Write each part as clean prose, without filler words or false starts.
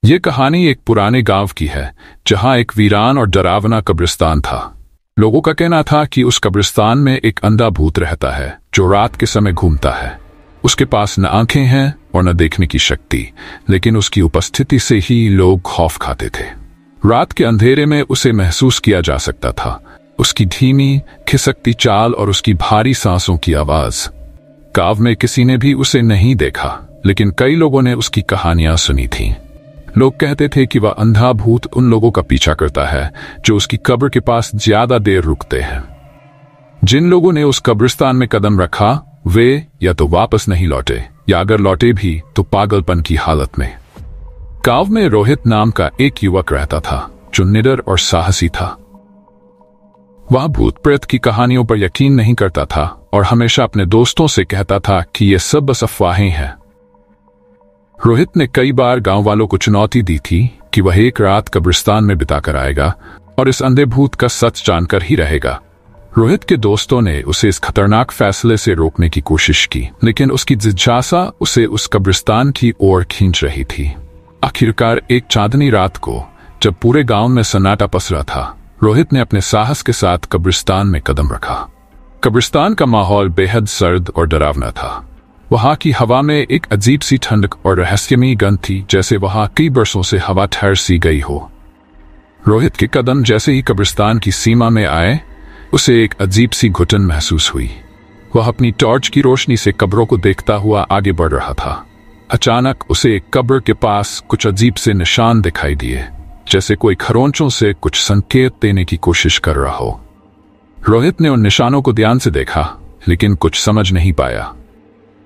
ये कहानी एक पुराने गांव की है जहां एक वीरान और डरावना कब्रिस्तान था। लोगों का कहना था कि उस कब्रिस्तान में एक अंधा भूत रहता है जो रात के समय घूमता है। उसके पास न आंखें हैं और न देखने की शक्ति, लेकिन उसकी उपस्थिति से ही लोग खौफ खाते थे। रात के अंधेरे में उसे महसूस किया जा सकता था, उसकी धीमी खिसकती चाल और उसकी भारी सांसों की आवाज। गांव में किसी ने भी उसे नहीं देखा, लेकिन कई लोगों ने उसकी कहानियां सुनी थीं। लोग कहते थे कि वह अंधा भूत उन लोगों का पीछा करता है जो उसकी कब्र के पास ज्यादा देर रुकते हैं। जिन लोगों ने उस कब्रिस्तान में कदम रखा वे या तो वापस नहीं लौटे, या अगर लौटे भी तो पागलपन की हालत में। गांव में रोहित नाम का एक युवक रहता था जो निडर और साहसी था। वह भूत प्रेत की कहानियों पर यकीन नहीं करता था और हमेशा अपने दोस्तों से कहता था कि ये सब बस अफवाहें हैं। रोहित ने कई बार गांव वालों को चुनौती दी थी कि वह एक रात कब्रिस्तान में बिताकर आएगा और इस अंधे भूत का सच जानकर ही रहेगा। रोहित के दोस्तों ने उसे इस खतरनाक फैसले से रोकने की कोशिश की, लेकिन उसकी जिज्ञासा उसे उस कब्रिस्तान की ओर खींच रही थी। आखिरकार एक चांदनी रात को, जब पूरे गांव में सन्नाटा पसरा था, रोहित ने अपने साहस के साथ कब्रिस्तान में कदम रखा। कब्रिस्तान का माहौल बेहद सर्द और डरावना था। वहां की हवा में एक अजीब सी ठंडक और रहस्यमयी गंध थी, जैसे वहां कई बरसों से हवा ठहर सी गई हो। रोहित के कदम जैसे ही कब्रिस्तान की सीमा में आए, उसे एक अजीब सी घुटन महसूस हुई। वह अपनी टॉर्च की रोशनी से कब्रों को देखता हुआ आगे बढ़ रहा था। अचानक उसे एक कब्र के पास कुछ अजीब से निशान दिखाई दिए, जैसे कोई खरोंचों से कुछ संकेत देने की कोशिश कर रहा हो। रोहित ने उन निशानों को ध्यान से देखा, लेकिन कुछ समझ नहीं पाया।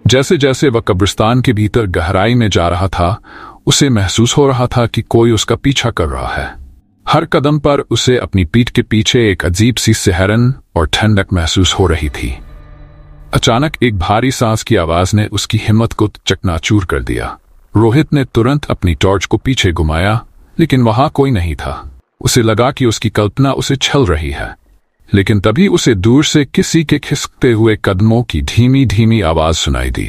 जैसे जैसे वह कब्रिस्तान के भीतर गहराई में जा रहा था, उसे महसूस हो रहा था कि कोई उसका पीछा कर रहा है। हर कदम पर उसे अपनी पीठ के पीछे एक अजीब सी सिहरन और ठंडक महसूस हो रही थी। अचानक एक भारी सांस की आवाज ने उसकी हिम्मत को चकनाचूर कर दिया। रोहित ने तुरंत अपनी टॉर्च को पीछे घुमाया, लेकिन वहां कोई नहीं था। उसे लगा कि उसकी कल्पना उसे छल रही है, लेकिन तभी उसे दूर से किसी के खिसकते हुए कदमों की धीमी धीमी आवाज सुनाई दी।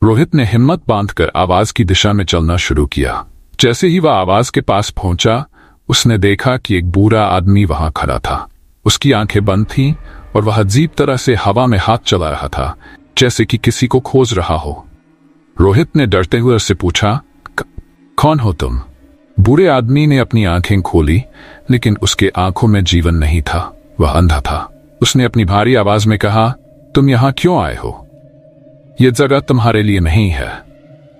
रोहित ने हिम्मत बांधकर आवाज की दिशा में चलना शुरू किया। जैसे ही वह आवाज के पास पहुंचा, उसने देखा कि एक बूढ़ा आदमी वहां खड़ा था। उसकी आंखें बंद थीं और वह अजीब तरह से हवा में हाथ चला रहा था, जैसे कि किसी को खोज रहा हो। रोहित ने डरते हुए उससे पूछा, कौन हो तुम? बूढ़े आदमी ने अपनी आंखें खोली, लेकिन उसके आंखों में जीवन नहीं था। वह अंधा था। उसने अपनी भारी आवाज में कहा, तुम यहां क्यों आए हो? यह जगह तुम्हारे लिए नहीं है।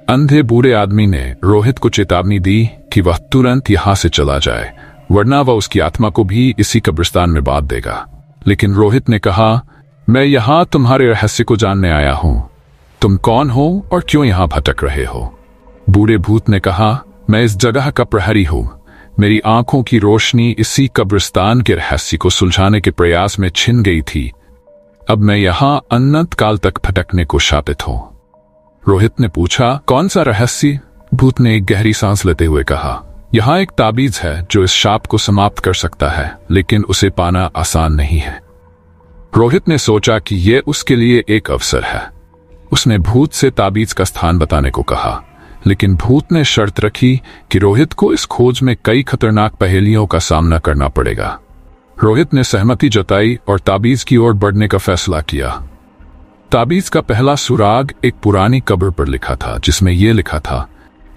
अंधे बूढ़े आदमी ने रोहित को चेतावनी दी कि वह तुरंत यहां से चला जाए, वरना वह उसकी आत्मा को भी इसी कब्रिस्तान में बांध देगा। लेकिन रोहित ने कहा, मैं यहां तुम्हारे रहस्य को जानने आया हूं। तुम कौन हो और क्यों यहां भटक रहे हो? बूढ़े भूत ने कहा, मैं इस जगह का प्रहरी हूं। मेरी आंखों की रोशनी इसी कब्रिस्तान के रहस्य को सुलझाने के प्रयास में छिन गई थी। अब मैं यहां अनंत काल तक भटकने को शापित हूं। रोहित ने पूछा, कौन सा रहस्य? भूत ने एक गहरी सांस लेते हुए कहा, यहां एक ताबीज है जो इस शाप को समाप्त कर सकता है, लेकिन उसे पाना आसान नहीं है। रोहित ने सोचा कि यह उसके लिए एक अवसर है। उसने भूत से ताबीज का स्थान बताने को कहा, लेकिन भूत ने शर्त रखी कि रोहित को इस खोज में कई खतरनाक पहेलियों का सामना करना पड़ेगा। रोहित ने सहमति जताई और ताबीज की ओर बढ़ने का फैसला किया। ताबीज का पहला सुराग एक पुरानी कब्र पर लिखा था, जिसमें यह लिखा था,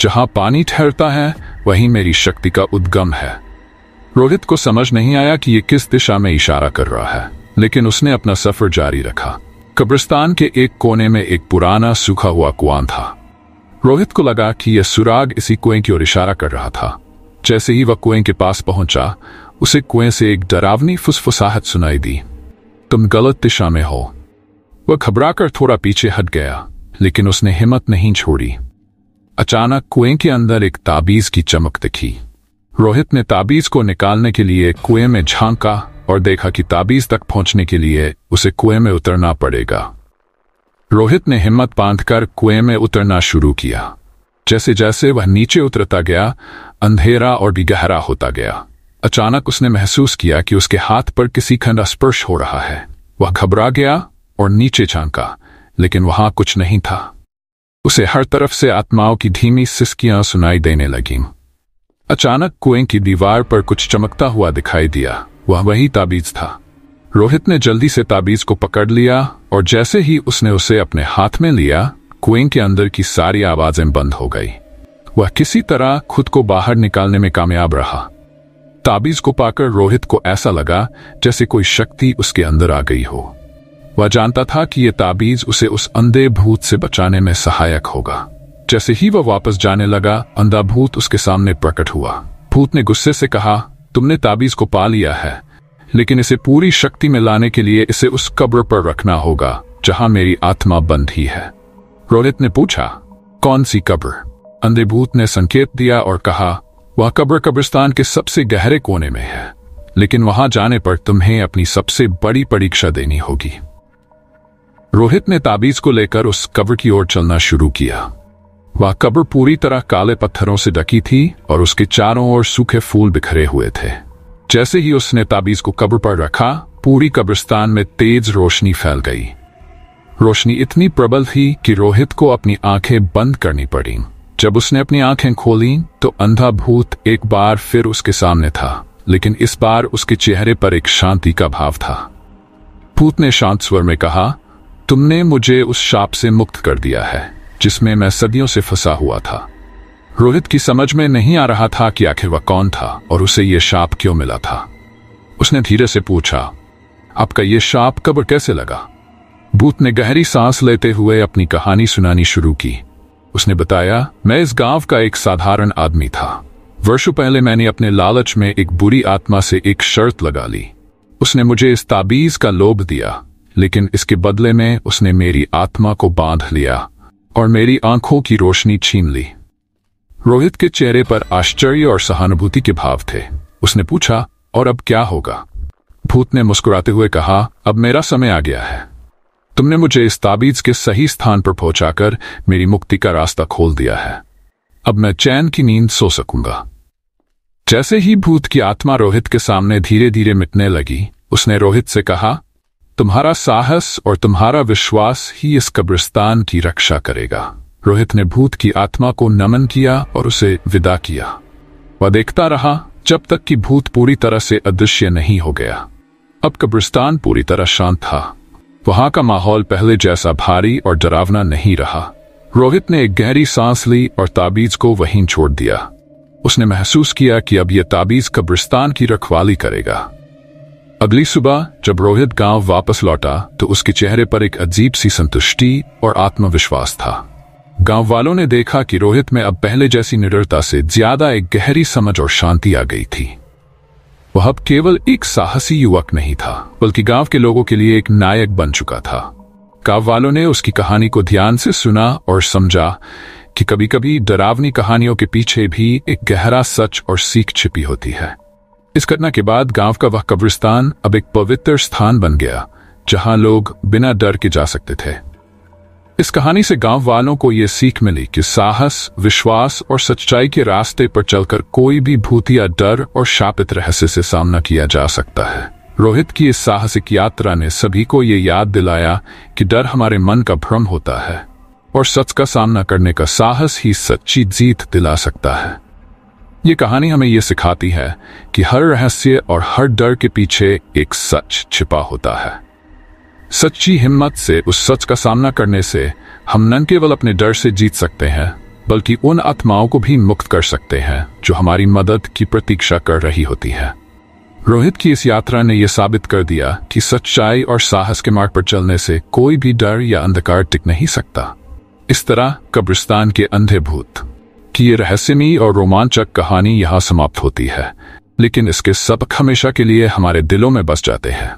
जहां पानी ठहरता है वहीं मेरी शक्ति का उद्गम है। रोहित को समझ नहीं आया कि यह किस दिशा में इशारा कर रहा है, लेकिन उसने अपना सफर जारी रखा। कब्रिस्तान के एक कोने में एक पुराना सूखा हुआ कुआं था। रोहित को लगा कि यह सुराग इसी कुएं की ओर इशारा कर रहा था। जैसे ही वह कुएं के पास पहुंचा, उसे कुएं से एक डरावनी फुसफुसाहट सुनाई दी, तुम गलत दिशा में हो। वह घबराकर थोड़ा पीछे हट गया, लेकिन उसने हिम्मत नहीं छोड़ी। अचानक कुएं के अंदर एक ताबीज की चमक दिखी। रोहित ने ताबीज को निकालने के लिए कुएं में झांका और देखा कि ताबीज तक पहुंचने के लिए उसे कुएं में उतरना पड़ेगा। रोहित ने हिम्मत बांधकर कुएं में उतरना शुरू किया। जैसे जैसे वह नीचे उतरता गया, अंधेरा और भी गहरा होता गया। अचानक उसने महसूस किया कि उसके हाथ पर किसी का स्पर्श हो रहा है। वह घबरा गया और नीचे झांका, लेकिन वहां कुछ नहीं था। उसे हर तरफ से आत्माओं की धीमी सिसकियां सुनाई देने लगीं। अचानक कुएं की दीवार पर कुछ चमकता हुआ दिखाई दिया। वह वही ताबीज था। रोहित ने जल्दी से ताबीज को पकड़ लिया और जैसे ही उसने उसे अपने हाथ में लिया, कुएं के अंदर की सारी आवाजें बंद हो गई। वह किसी तरह खुद को बाहर निकालने में कामयाब रहा। ताबीज को पाकर रोहित को ऐसा लगा जैसे कोई शक्ति उसके अंदर आ गई हो। वह जानता था कि यह ताबीज उसे उस अंधे भूत से बचाने में सहायक होगा। जैसे ही वह वापस जाने लगा, अंधा भूत उसके सामने प्रकट हुआ। भूत ने गुस्से से कहा, तुमने ताबीज को पा लिया है, लेकिन इसे पूरी शक्ति में लाने के लिए इसे उस कब्र पर रखना होगा जहां मेरी आत्मा बंद ही है। रोहित ने पूछा, कौन सी कब्र? अंधे भूत ने संकेत दिया और कहा, वह कब्र कब्रिस्तान के सबसे गहरे कोने में है, लेकिन वहां जाने पर तुम्हें अपनी सबसे बड़ी परीक्षा देनी होगी। रोहित ने ताबीज को लेकर उस कब्र की ओर चलना शुरू किया। वह कब्र पूरी तरह काले पत्थरों से ढकी थी और उसके चारों ओर सूखे फूल बिखरे हुए थे। जैसे ही उसने ताबीज को कब्र पर रखा, पूरी कब्रिस्तान में तेज रोशनी फैल गई। रोशनी इतनी प्रबल थी कि रोहित को अपनी आंखें बंद करनी पड़ी। जब उसने अपनी आंखें खोली तो अंधा भूत एक बार फिर उसके सामने था, लेकिन इस बार उसके चेहरे पर एक शांति का भाव था। भूत ने शांत स्वर में कहा, तुमने मुझे उस शाप से मुक्त कर दिया है जिसमें मैं सदियों से फंसा हुआ था। रोहित की समझ में नहीं आ रहा था कि आखिर वह कौन था और उसे यह शाप क्यों मिला था। उसने धीरे से पूछा, आपका यह शाप कब्र कैसे लगा? भूत ने गहरी सांस लेते हुए अपनी कहानी सुनानी शुरू की। उसने बताया, मैं इस गांव का एक साधारण आदमी था। वर्षों पहले मैंने अपने लालच में एक बुरी आत्मा से एक शर्त लगा ली। उसने मुझे इस ताबीज का लोभ दिया, लेकिन इसके बदले में उसने मेरी आत्मा को बांध लिया और मेरी आंखों की रोशनी छीन ली। रोहित के चेहरे पर आश्चर्य और सहानुभूति के भाव थे। उसने पूछा, और अब क्या होगा? भूत ने मुस्कुराते हुए कहा, अब मेरा समय आ गया है। तुमने मुझे इस ताबीज के सही स्थान पर पहुंचाकर मेरी मुक्ति का रास्ता खोल दिया है। अब मैं चैन की नींद सो सकूंगा। जैसे ही भूत की आत्मा रोहित के सामने धीरे धीरे मिटने लगी, उसने रोहित से कहा, तुम्हारा साहस और तुम्हारा विश्वास ही इस कब्रिस्तान की रक्षा करेगा। रोहित ने भूत की आत्मा को नमन किया और उसे विदा किया। वह देखता रहा जब तक कि भूत पूरी तरह से अदृश्य नहीं हो गया। अब कब्रिस्तान पूरी तरह शांत था। वहां का माहौल पहले जैसा भारी और डरावना नहीं रहा। रोहित ने एक गहरी सांस ली और ताबीज को वहीं छोड़ दिया। उसने महसूस किया कि अब यह ताबीज कब्रिस्तान की रखवाली करेगा। अगली सुबह जब रोहित गांव वापस लौटा तो उसके चेहरे पर एक अजीब सी संतुष्टि और आत्मविश्वास था। गांव वालों ने देखा कि रोहित में अब पहले जैसी निडरता से ज्यादा एक गहरी समझ और शांति आ गई थी। वह अब केवल एक साहसी युवक नहीं था, बल्कि गांव के लोगों के लिए एक नायक बन चुका था। गांव वालों ने उसकी कहानी को ध्यान से सुना और समझा कि कभी कभी डरावनी कहानियों के पीछे भी एक गहरा सच और सीख छिपी होती है। इस घटना के बाद गांव का वह कब्रिस्तान अब एक पवित्र स्थान बन गया, जहां लोग बिना डर के जा सकते थे। इस कहानी से गांव वालों को यह सीख मिली कि साहस, विश्वास और सच्चाई के रास्ते पर चलकर कोई भी भूतिया डर और शापित रहस्य से सामना किया जा सकता है। रोहित की इस साहसिक यात्रा ने सभी को ये याद दिलाया कि डर हमारे मन का भ्रम होता है और सच का सामना करने का साहस ही सच्ची जीत दिला सकता है। ये कहानी हमें ये सिखाती है कि हर रहस्य और हर डर के पीछे एक सच छिपा होता है। सच्ची हिम्मत से उस सच का सामना करने से हम न केवल अपने डर से जीत सकते हैं, बल्कि उन आत्माओं को भी मुक्त कर सकते हैं जो हमारी मदद की प्रतीक्षा कर रही होती है। रोहित की इस यात्रा ने यह साबित कर दिया कि सच्चाई और साहस के मार्ग पर चलने से कोई भी डर या अंधकार टिक नहीं सकता। इस तरह कब्रिस्तान के अंधे भूत की ये रहस्यमयी और रोमांचक कहानी यहाँ समाप्त होती है, लेकिन इसके सबक हमेशा के लिए हमारे दिलों में बस जाते हैं।